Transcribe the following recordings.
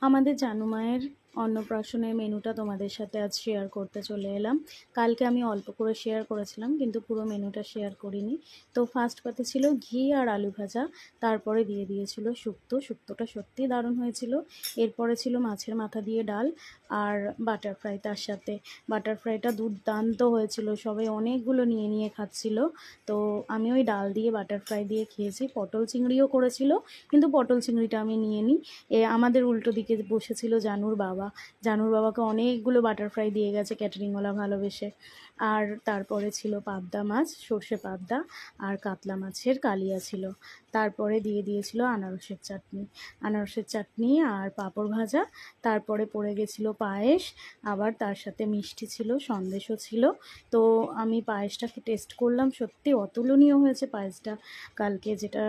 আমাদের জানু মায়ের অন্নপ্রাশনের মেনুটা তোমাদের সাথে আজ শেয়ার করতে চলে এলাম। কালকে আমি অল্প করে শেয়ার করেছিলাম, কিন্তু পুরো মেনুটা শেয়ার করিনি। তো ফার্স্ট পাতে ছিল ঘি আর আলু ভাজা, তারপরে দিয়ে দিয়েছিল শুক্তোটা সত্যি দারুণ হয়েছিল। এরপরে ছিল মাছের মাথা দিয়ে ডাল আর বাটার ফ্রাই তার সাথে। বাটার ফ্রাইটা দুর্দান্ত হয়েছিল, সবাই অনেকগুলো নিয়ে নিয়ে খাচ্ছিল। তো আমি ওই ডাল দিয়ে বাটার ফ্রাই দিয়ে খেয়েছি। পটল চিংড়িও করেছিল, কিন্তু পটল চিংড়িটা আমি নিয়ে নিই। আমাদের উল্টো দিকে বসেছিল জানুর বাবাকে অনেকগুলো বাটার ফ্রাই দিয়ে গেছে ক্যাটারিংওয়ালা ভালোবেসে। আর তারপরে ছিল পাবদা মাছ, সর্ষে পাবদা আর কাতলা মাছের কালিয়া ছিল। তারপরে দিয়ে দিয়েছিল আনারসের চাটনি আর পাঁপড় ভাজা। তারপরে পড়ে গেছিলো পায়েস, আবার তার সাথে মিষ্টি ছিল, সন্দেশও ছিল। তো আমি পায়েসটাকে টেস্ট করলাম, সত্যি অতুলনীয় হয়েছে পায়েসটা। কালকে যেটা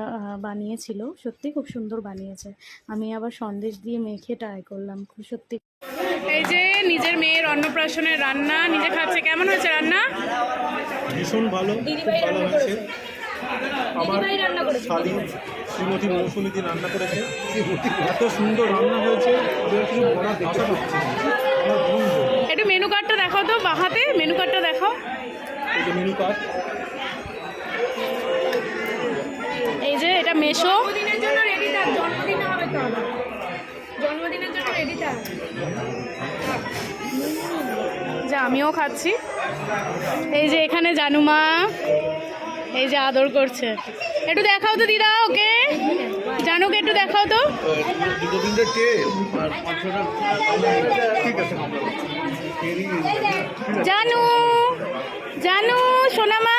বানিয়েছিল সত্যি খুব সুন্দর বানিয়েছে। আমি আবার সন্দেশ দিয়ে মেখে ট্রাই করলাম, খুব সত্যি। এই যে নিজের মেয়ের অন্নপ্রাশনের রান্না নিজে খাচ্ছে, কেমন হয়েছে রান্না? ভীষণ ভালো, খুব ভালো হয়েছে। আমার শালী শ্রীমতী মৌসুমীদি রান্না করেছে, এত সুন্দর রান্না হয়েছে, একটু মেনু কার্ডটা দেখাও তো, বাহাতে মেনু কার্ডটা দেখাও। এই যে মেনু কার্ড, এই যে এটা মেশো, জন্মদিনের জন্য রেডি থাক, জন্মদিনে হবে তো, জন্মদিনের জন্য রেডি থাক। যা আমিও খাচ্ছি। এই যে এখানে জানুমা এই যে আদর করছে, একটু দেখাও তো দিদা ওকে, জানুকে একটু দেখাও তো। জানু জানু সোনামা,